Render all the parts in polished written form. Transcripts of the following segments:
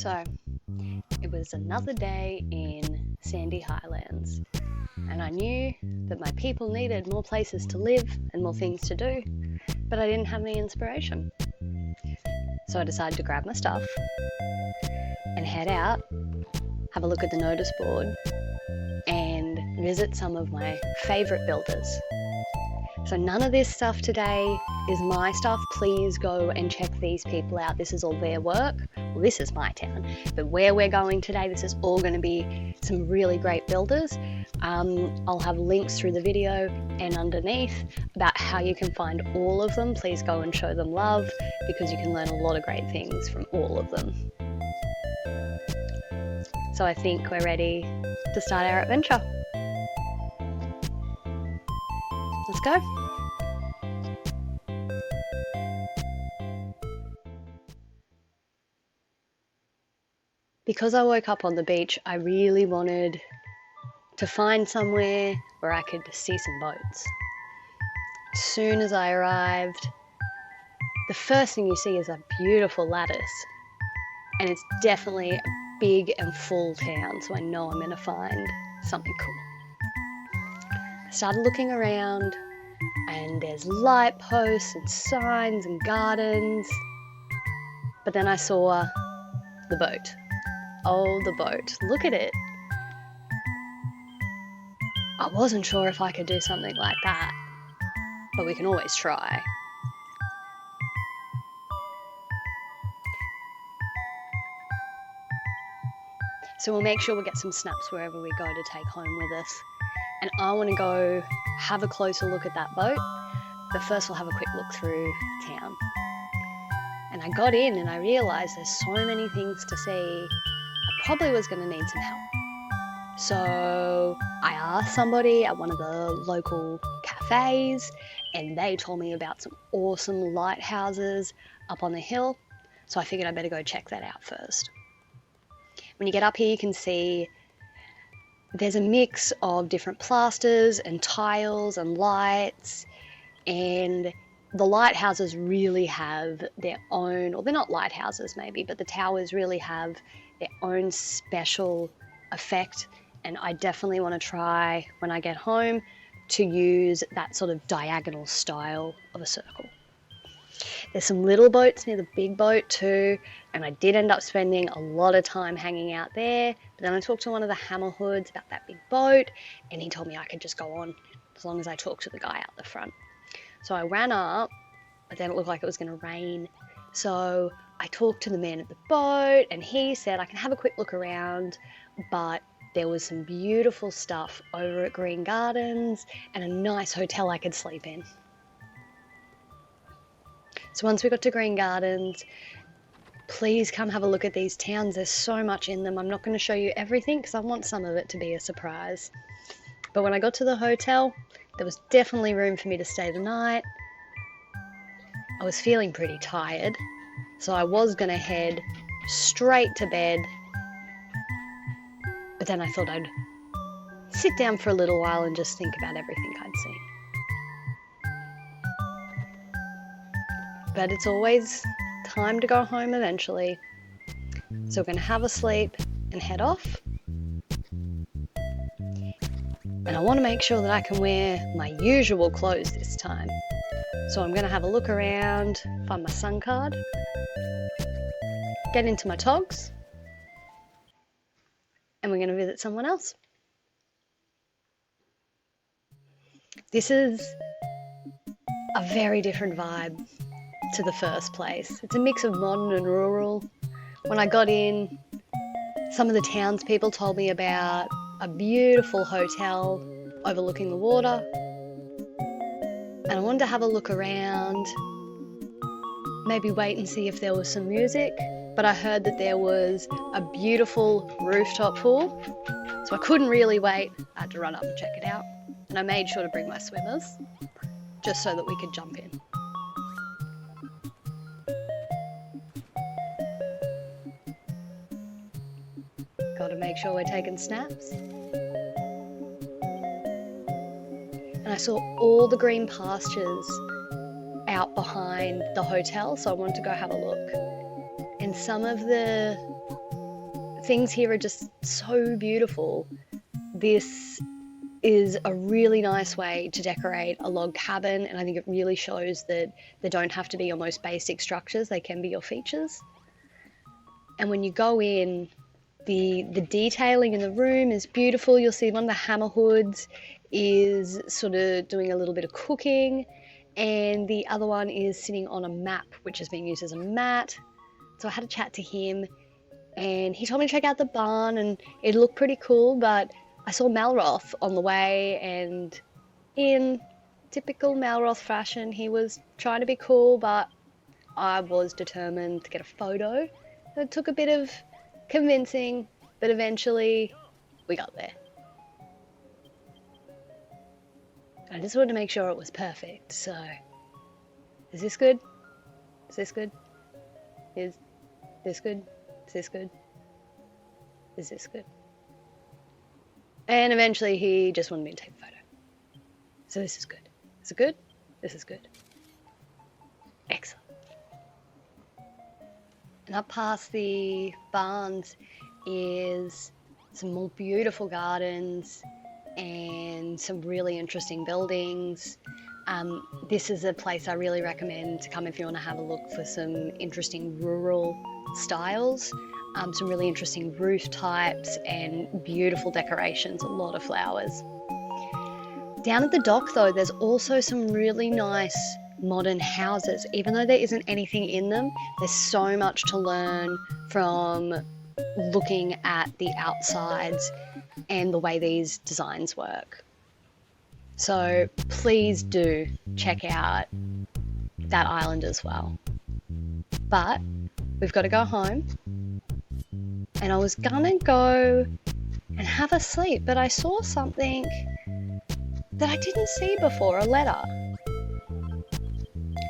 So, it was another day in Sandy Highlands, and I knew that my people needed more places to live and more things to do, but I didn't have any inspiration. So I decided to grab my stuff and head out, have a look at the notice board, and visit some of my favourite builders. So none of this stuff today is my stuff. Please go and check these people out. This is all their work. Well, this is my town, but where we're going today, this is all going to be some really great builders. I'll have links through the video and underneath about how you can find all of them. Please go and show them love, because you can learn a lot of great things from all of them. So I think we're ready to start our adventure. Let's go. Because I woke up on the beach, I really wanted to find somewhere where I could see some boats. As soon as I arrived, the first thing you see is a beautiful lattice, and it's definitely a big and full town, so I know I'm going to find something cool. I started looking around, and there's light posts and signs and gardens, but then I saw the boat. Oh, the boat. Look at it. I wasn't sure if I could do something like that, but we can always try. So we'll make sure we get some snaps wherever we go to take home with us. And I want to go have a closer look at that boat, but first we'll have a quick look through town. And I got in and I realised there's so many things to see, I probably was going to need some help. So I asked somebody at one of the local cafes, and they told me about some awesome lighthouses up on the hill, so I figured I'd better go check that out first. When you get up here, you can see there's a mix of different plasters and tiles and lights, and the lighthouses really have their own, or they're not lighthouses maybe, but the towers really have their own special effect, and I definitely want to try when I get home to use that sort of diagonal style of a circle. There's some little boats near the big boat too, and I did end up spending a lot of time hanging out there, but then I talked to one of the hammerhoods about that big boat, and he told me I could just go on as long as I talked to the guy out the front. So I ran up, but then it looked like it was going to rain, so I talked to the man at the boat, and he said I can have a quick look around, but there was some beautiful stuff over at Green Gardens and a nice hotel I could sleep in. So once we got to Green Gardens, please come have a look at these towns. There's so much in them. I'm not going to show you everything because I want some of it to be a surprise. But when I got to the hotel, there was definitely room for me to stay the night. I was feeling pretty tired, so I was going to head straight to bed. But then I thought I'd sit down for a little while and just think about everything I'd seen. But it's always time to go home eventually. So we're going to have a sleep and head off. And I want to make sure that I can wear my usual clothes this time. So I'm going to have a look around, find my sun card, get into my togs, and we're going to visit someone else. This is a very different vibe to the first place. It's a mix of modern and rural. When I got in, some of the townspeople told me about a beautiful hotel overlooking the water, and I wanted to have a look around, maybe wait and see if there was some music, but I heard that there was a beautiful rooftop pool, so I couldn't really wait. I had to run up and check it out, and I made sure to bring my swimmers just so that we could jump in. Got to make sure we're taking snaps. And I saw all the green pastures out behind the hotel, so I wanted to go have a look. And some of the things here are just so beautiful. This is a really nice way to decorate a log cabin, and I think it really shows that they don't have to be your most basic structures, they can be your features. And when you go in, the detailing in the room is beautiful. You'll see one of the hammer hoods is sort of doing a little bit of cooking, and the other one is sitting on a map which is being used as a mat. So I had a chat to him, and he told me to check out the barn, and it looked pretty cool, but I saw Malroth on the way, and in typical Malroth fashion, he was trying to be cool, but I was determined to get a photo. It took a bit of convincing, but eventually we got there. I just wanted to make sure it was perfect, so... Is this good? Is this good? Is this good? Is this good? Is this good? And eventually he just wanted me to take a photo. So this is good. Is it good? This is good. Excellent. And up past the barns is some more beautiful gardens and some really interesting buildings. This is a place I really recommend to come if you want to have a look for some interesting rural styles, some really interesting roof types and beautiful decorations, a lot of flowers. Down at the dock though, there's also some really nice modern houses. Even though there isn't anything in them, there's so much to learn from looking at the outsides and the way these designs work. So please do check out that island as well. But we've got to go home, and I was gonna go and have a sleep, but I saw something that I didn't see before, a letter.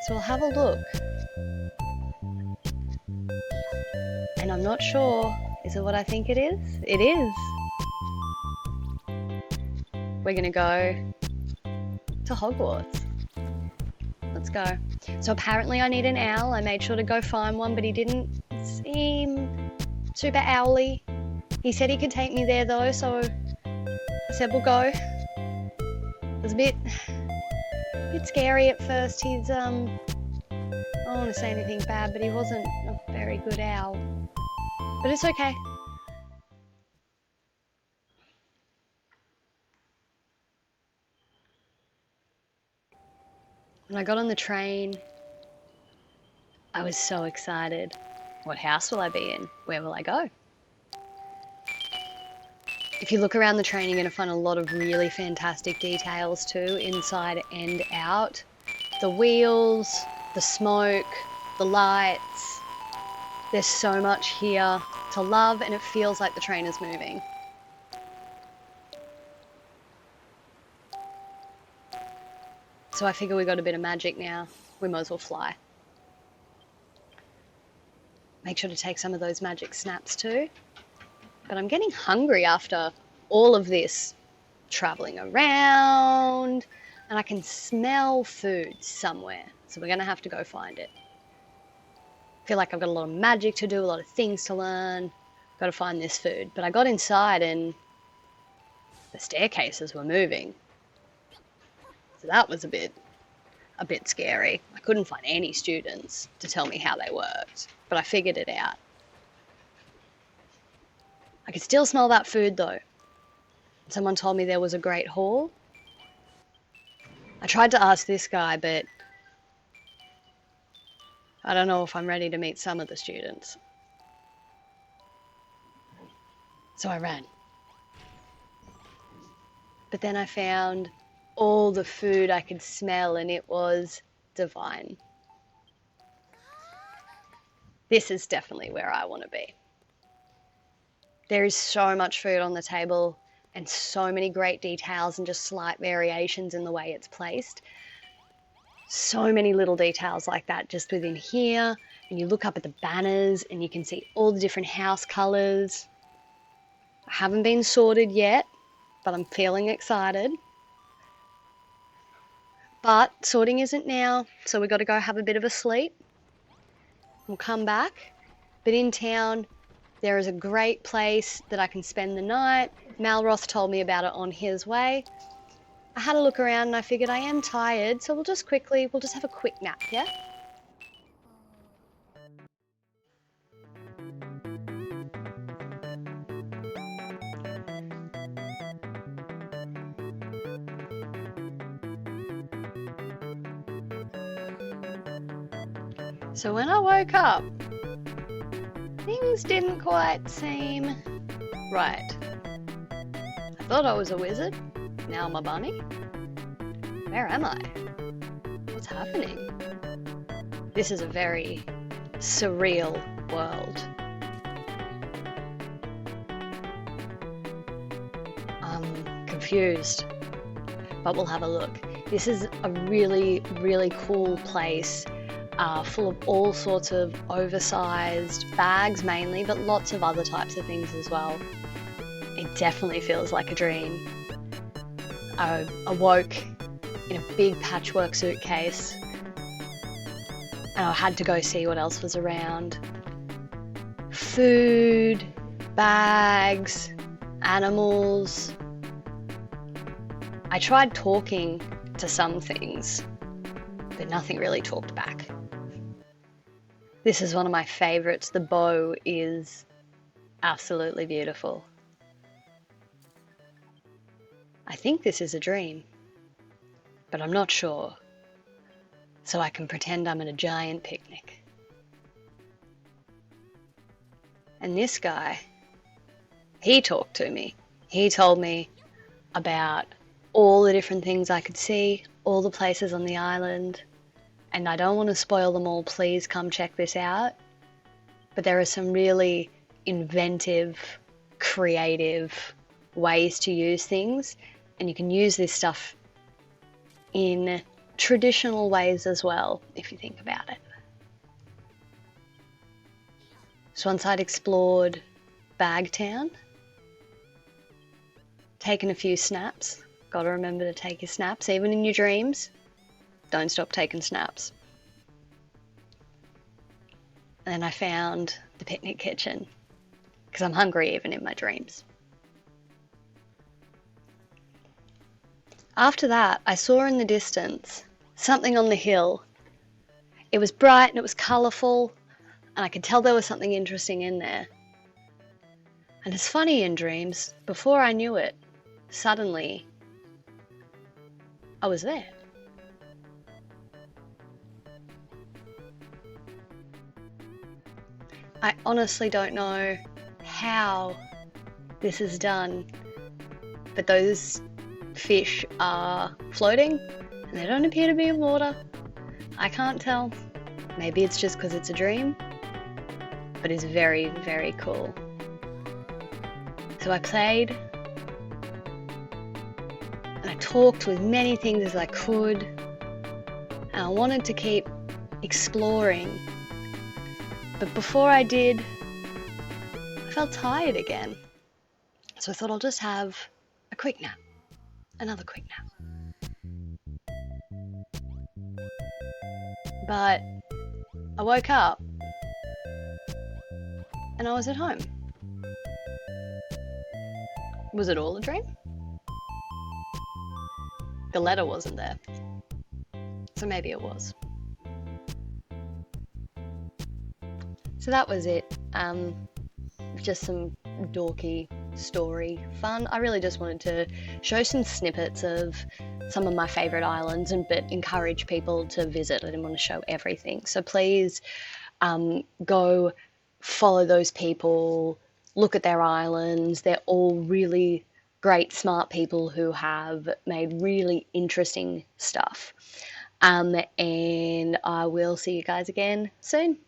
So I'll have a look. And I'm not sure, is it what I think it is? It is. We're gonna go to Hogwarts. Let's go. So apparently I need an owl. I made sure to go find one, but he didn't seem super owly. He said he could take me there though, so I said we'll go. It was a bit scary at first. He's I don't want to say anything bad, but he wasn't a very good owl. But it's okay. When I got on the train, I was so excited. What house will I be in? Where will I go? If you look around the train, you're going to find a lot of really fantastic details too, inside and out. The wheels, the smoke, the lights. There's so much here to love, and it feels like the train is moving. So I figure we got a bit of magic now. We might as well fly. Make sure to take some of those magic snaps too. But I'm getting hungry after all of this traveling around, and I can smell food somewhere. So we're gonna have to go find it. I feel like I've got a lot of magic to do, a lot of things to learn. Got to find this food. But I got inside and the staircases were moving. So that was a bit scary. I couldn't find any students to tell me how they worked, but I figured it out. I could still smell that food though. Someone told me there was a great hall. I tried to ask this guy, but I don't know if I'm ready to meet some of the students. So I ran. But then I found all the food I could smell, and it was divine. This is definitely where I want to be. There is so much food on the table and so many great details and just slight variations in the way it's placed. So many little details like that just within here. And you look up at the banners and you can see all the different house colours. I haven't been sorted yet, but I'm feeling excited. But sorting isn't now, so we've got to go have a bit of a sleep. We'll come back. But in town, There is a great place that I can spend the night. Malroth told me about it on his way. I had a look around and I figured I am tired, so we'll just have a quick nap, yeah? So when I woke up, things didn't quite seem right. I thought I was a wizard. Now I'm a bunny. Where am I? What's happening? This is a very surreal world. I'm confused, but we'll have a look. This is a really, really cool place, full of all sorts of oversized bags mainly, but lots of other types of things as well. It definitely feels like a dream. I awoke in a big patchwork suitcase and I had to go see what else was around. Food, bags, animals. I tried talking to some things, but nothing really talked back. This is one of my favourites. The bow is absolutely beautiful. I think this is a dream, but I'm not sure. So I can pretend I'm at a giant picnic. And this guy, he talked to me. He told me about all the different things I could see, all the places on the island. And I don't want to spoil them all, please come check this out. But there are some really inventive, creative ways to use things. And you can use this stuff in traditional ways as well, if you think about it. So once I'd explored Bagtown, taken a few snaps, gotta remember to take your snaps, even in your dreams, don't stop taking snaps. And then I found the picnic kitchen, because I'm hungry even in my dreams. After that, I saw in the distance something on the hill. It was bright and it was colourful, and I could tell there was something interesting in there. And it's funny in dreams, before I knew it, suddenly I was there. I honestly don't know how this is done, but those fish are floating and they don't appear to be in water. I can't tell. Maybe it's just because it's a dream, but it's very, very cool. So I played and I talked with many things as I could, and I wanted to keep exploring. But before I did, I felt tired again. So I thought I'll just have a quick nap. Another quick nap. But I woke up and I was at home. Was it all a dream? The letter wasn't there. So maybe it was. So that was it. Just some dorky story fun. I really just wanted to show some snippets of some of my favourite islands but encourage people to visit. I didn't want to show everything. So please go follow those people, look at their islands. They're all really great, smart people who have made really interesting stuff. And I will see you guys again soon.